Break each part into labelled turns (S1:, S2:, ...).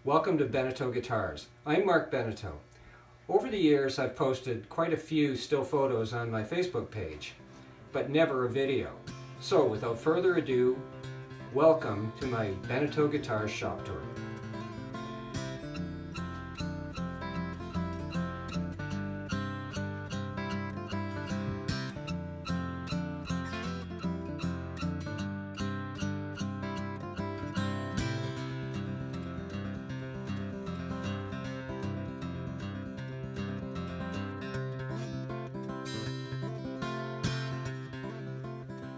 S1: Welcome to Beneteau Guitars. I'm Marc Beneteau. Over the years I've posted quite a few still photos on my Facebook page, but never a video. So without further ado, welcome to my Beneteau Guitars shop tour.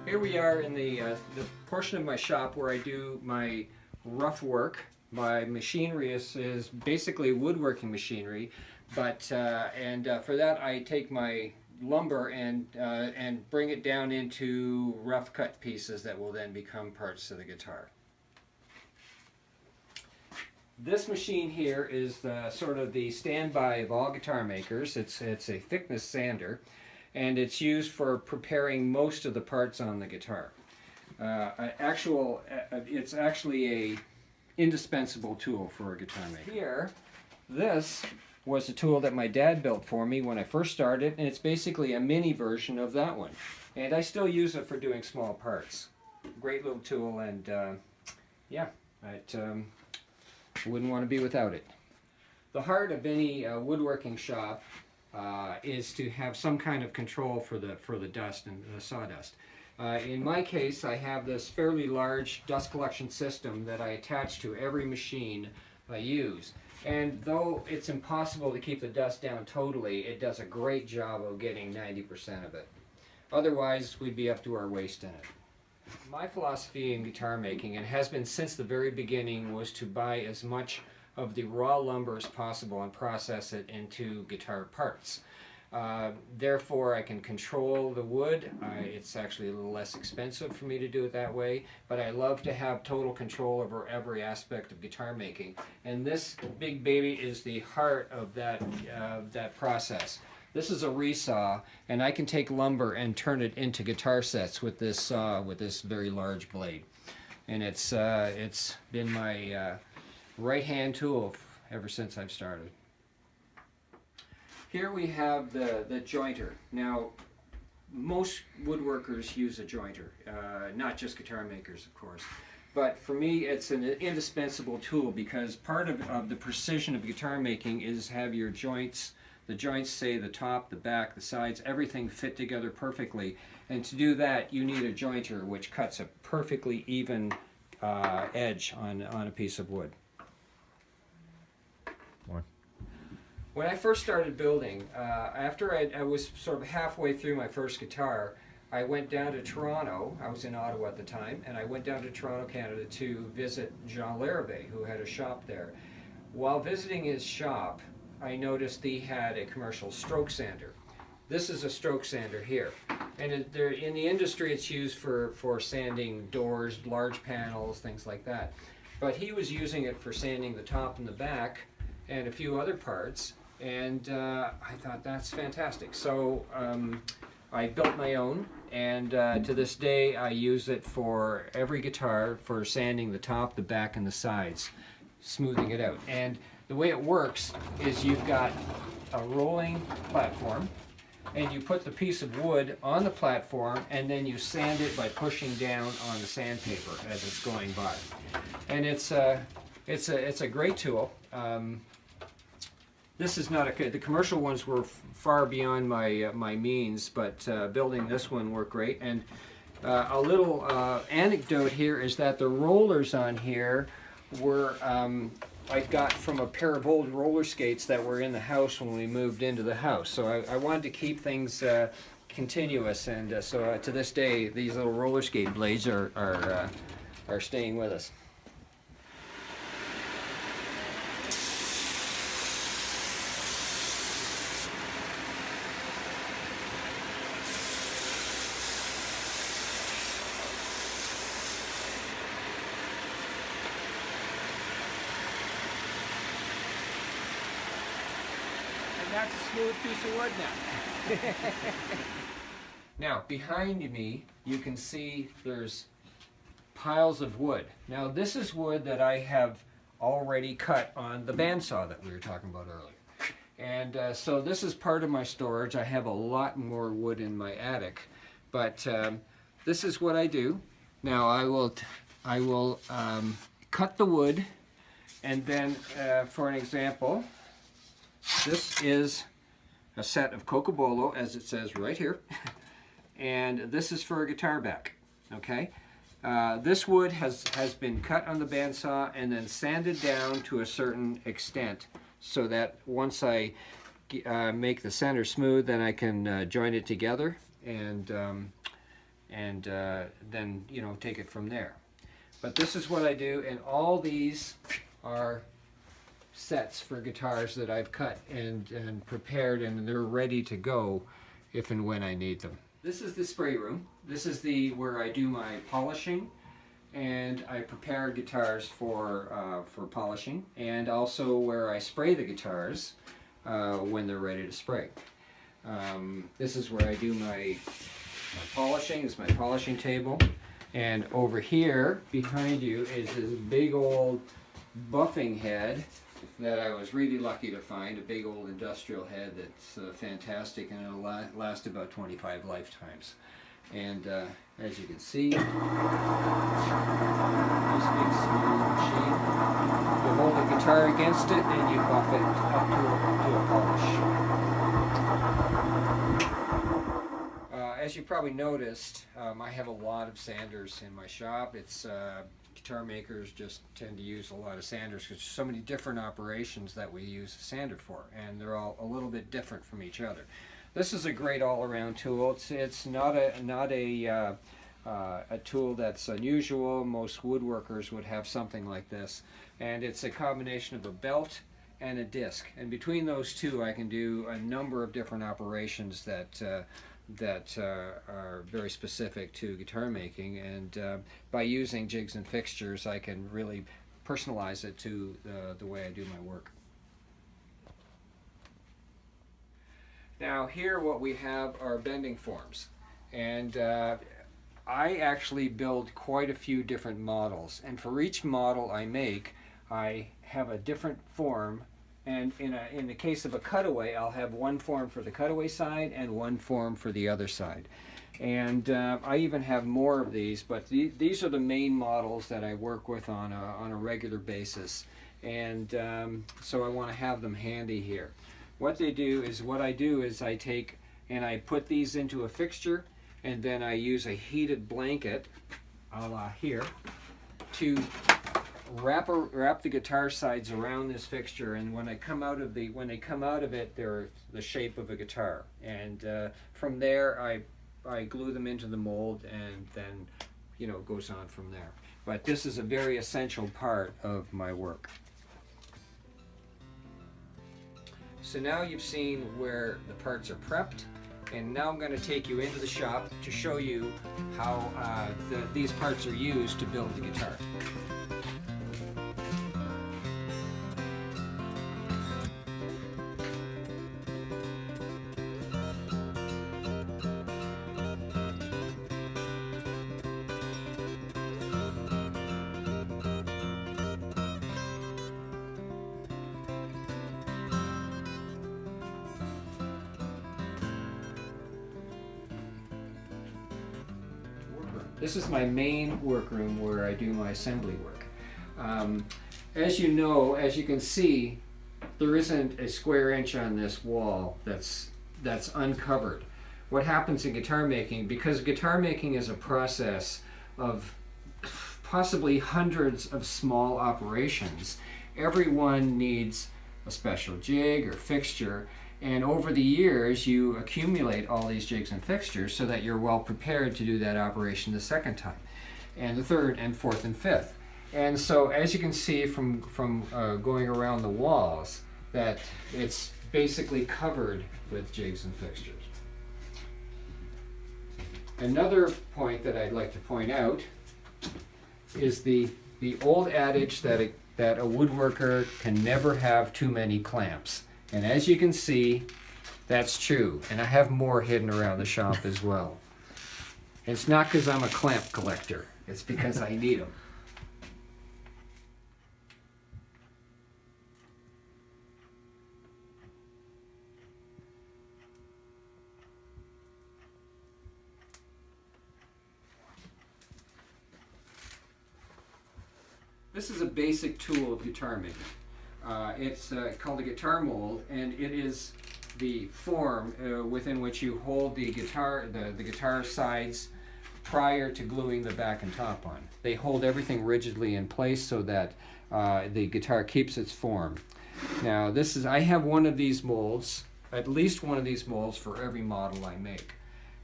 S1: Here we are in the portion of my shop where I do my rough work. My machinery is basically woodworking machinery, but for that I take my lumber and bring it down into rough cut pieces that will then become parts of the guitar. This machine here is sort of the standby of all guitar makers. It's a thickness sander, and it's used for preparing most of the parts on the guitar. It's actually a indispensable tool for a guitar maker. Here, this was a tool that my dad built for me when I first started, and it's basically a mini version of that one. And I still use it for doing small parts. Great little tool, and yeah, I wouldn't want to be without it. The heart of any woodworking shop is to have some kind of control for the dust and the sawdust. In my case, I have this fairly large dust collection system that I attach to every machine I use. And though it's impossible to keep the dust down totally, it does a great job of getting 90% of it. Otherwise, we'd be up to our waist in it. My philosophy in guitar making, and has been since the very beginning, was to buy as much of the raw lumber as possible and process it into guitar parts. Therefore, I can control the wood. It's actually a little less expensive for me to do it that way, but I love to have total control over every aspect of guitar making. And this big baby is the heart of that process. This is a resaw, and I can take lumber and turn it into guitar sets with this saw, with this very large blade. And it's been my right-hand tool ever since I've started. Here we have the jointer. Now, most woodworkers use a jointer, not just guitar makers, of course. But for me, it's an indispensable tool because part of the precision of guitar making is have your joints, the joints, say the top, the back, the sides, everything fit together perfectly. And to do that, you need a jointer which cuts a perfectly even edge on a piece of wood. When I first started building, after I was sort of halfway through my first guitar, I went down to Toronto. I was in Ottawa at the time, and I went down to Toronto, Canada to visit Jean Larrivee, who had a shop there. While visiting his shop, I noticed he had a commercial stroke sander. This is a stroke sander here. And in the industry, it's used for sanding doors, large panels, things like that. But he was using it for sanding the top and the back and a few other parts. And I thought, that's fantastic. So I built my own, and to this day I use it for every guitar for sanding the top, the back, and the sides, smoothing it out. And the way it works is you've got a rolling platform, and you put the piece of wood on the platform, and then you sand it by pushing down on the sandpaper as it's going by. And it's a great tool. This is not the commercial ones were far beyond my means, but building this one worked great. And a little anecdote here is that the rollers on here were I got from a pair of old roller skates that were in the house when we moved into the house. So I wanted to keep things continuous, and so to this day these little roller skate blades are staying with us. That's a smooth piece of wood now. Now, behind me, you can see there's piles of wood. Now, this is wood that I have already cut on the bandsaw that we were talking about earlier. And so this is part of my storage. I have a lot more wood in my attic, but this is what I do. Now I will cut the wood, and then for an example, this is a set of Cocobolo, as it says right here, and this is for a guitar back. Okay, this wood has been cut on the bandsaw and then sanded down to a certain extent, so that once I make the center smooth, then I can join it together and then, you know, take it from there. But this is what I do, and all these are sets for guitars that I've cut and prepared, and they're ready to go if and when I need them. This is the spray room. This is where I do my polishing, and I prepare guitars for polishing, and also where I spray the guitars when they're ready to spray. This is where I do my polishing. This is my polishing table, and over here behind you is this big old buffing head that I was really lucky to find, a big old industrial head that's fantastic, and it'll last about 25 lifetimes. And as you can see, nice big smooth machine. You hold the guitar against it and you buff it up to a polish. As you probably noticed, I have a lot of sanders in my shop. It's guitar makers just tend to use a lot of sanders because there's so many different operations that we use a sander for, and they're all a little bit different from each other. This is a great all-around tool. It's not a tool that's unusual. Most woodworkers would have something like this, and it's a combination of a belt and a disc. And between those two, I can do a number of different operations that are very specific to guitar making, and by using jigs and fixtures I can really personalize it to the way I do my work. Now here what we have are bending forms, and I actually build quite a few different models, and for each model I make I have a different form. And in the case of a cutaway, I'll have one form for the cutaway side and one form for the other side. And I even have more of these, but these are the main models that I work with on a regular basis. And so I want to have them handy here. What I do is I take and I put these into a fixture, and then I use a heated blanket, a la here, to wrap the guitar sides around this fixture, and when they come out of it, they're the shape of a guitar. And from there, I glue them into the mold, and then, you know, it goes on from there. But this is a very essential part of my work. So now you've seen where the parts are prepped, and now I'm going to take you into the shop to show you how these parts are used to build the guitar. This is my main workroom where I do my assembly work. As you know, as you can see, there isn't a square inch on this wall that's uncovered. What happens in guitar making, because guitar making is a process of possibly hundreds of small operations, everyone needs a special jig or fixture. And over the years, you accumulate all these jigs and fixtures so that you're well prepared to do that operation the second time, and the third, and fourth, and fifth. And so, as you can see from going around the walls, that it's basically covered with jigs and fixtures. Another point that I'd like to point out is the old adage that a woodworker can never have too many clamps. And as you can see, that's true. And I have more hidden around the shop as well. It's not because I'm a clamp collector. It's because I need them. This is a basic tool of guitar making. It's called a guitar mold, and it is the form within which you hold the guitar sides prior to gluing the back and top on. They hold everything rigidly in place so that the guitar keeps its form. Now I have one of these molds, at least one of these molds for every model I make.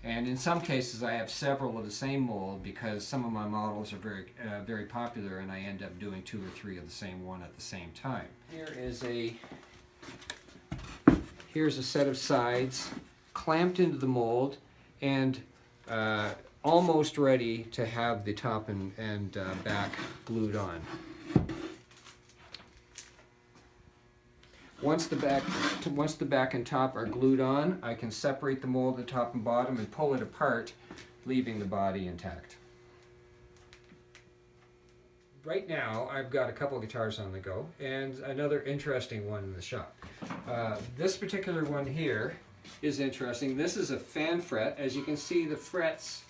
S1: And in some cases I have several of the same mold because some of my models are very popular, and I end up doing 2 or 3 of the same one at the same time. Here's a set of sides clamped into the mold and almost ready to have the top and back glued on. Once the back and top are glued on, I can separate the mold at the top and bottom and pull it apart, leaving the body intact. Right now, I've got a couple guitars on the go, and another interesting one in the shop. This particular one here is interesting. This is a fan fret. As you can see, the frets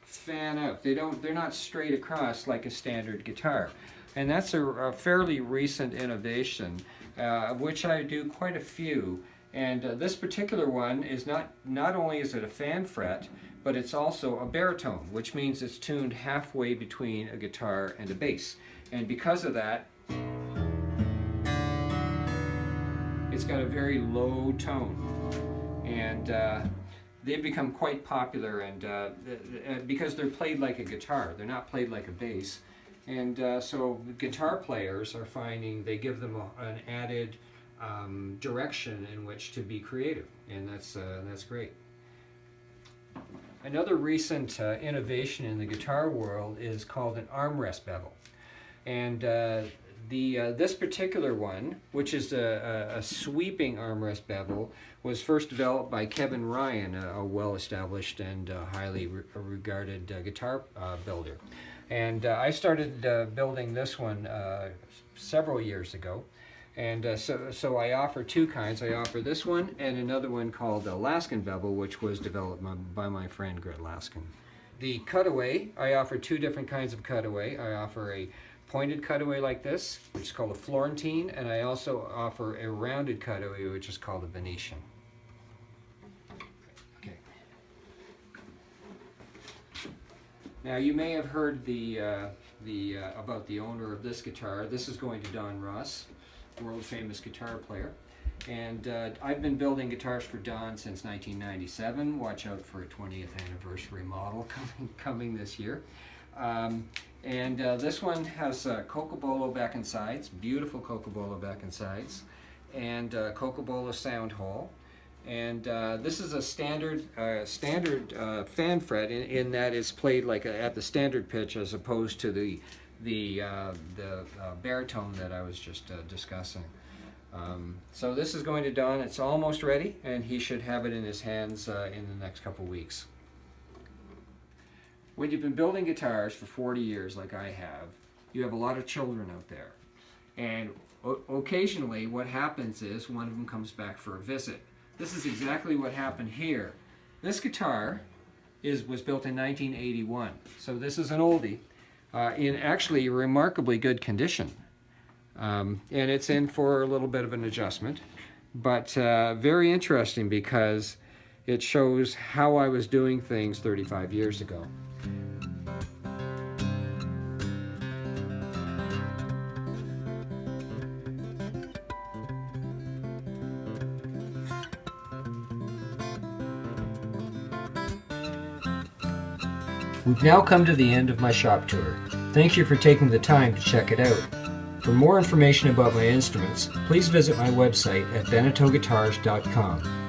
S1: fan out. They're not straight across like a standard guitar. And that's a fairly recent innovation, of which I do quite a few. And this particular one is not only is it a fan fret, but it's also a baritone, which means it's tuned halfway between a guitar and a bass. And because of that, it's got a very low tone. And they've become quite popular, and because they're played like a guitar, they're not played like a bass. And so guitar players are finding they give them an added direction in which to be creative, and that's great. Another recent innovation in the guitar world is called an armrest bevel, and this particular one, which is a sweeping armrest bevel, was first developed by Kevin Ryan, a well-established and highly regarded guitar builder. And I started building this one several years ago. And so I offer 2 kinds. I offer this one and another one called the Laskin bevel, which was developed by my friend Gret Laskin. The cutaway, I offer 2 different kinds of cutaway. I offer a pointed cutaway like this, which is called a Florentine, and I also offer a rounded cutaway, which is called a Venetian. Okay. Now you may have heard about the owner of this guitar. This is going to Don Ross, world famous guitar player, and I've been building guitars for Don since 1997. Watch out for a 20th anniversary model coming this year. And this one has Cocobolo back and sides, beautiful Cocobolo back and sides, and Cocobolo sound hole. And this is a standard fan fret in that it's played like at the standard pitch as opposed to the baritone that I was just discussing. So this is going to Don. It's almost ready, and he should have it in his hands in the next couple weeks. When you've been building guitars for 40 years like I have, you have a lot of children out there. And occasionally what happens is one of them comes back for a visit. This is exactly what happened here. This guitar was built in 1981, so this is an oldie in actually remarkably good condition. And it's in for a little bit of an adjustment, but very interesting because it shows how I was doing things 35 years ago. We've now come to the end of my shop tour. Thank you for taking the time to check it out. For more information about my instruments, please visit my website at benetoguitars.com.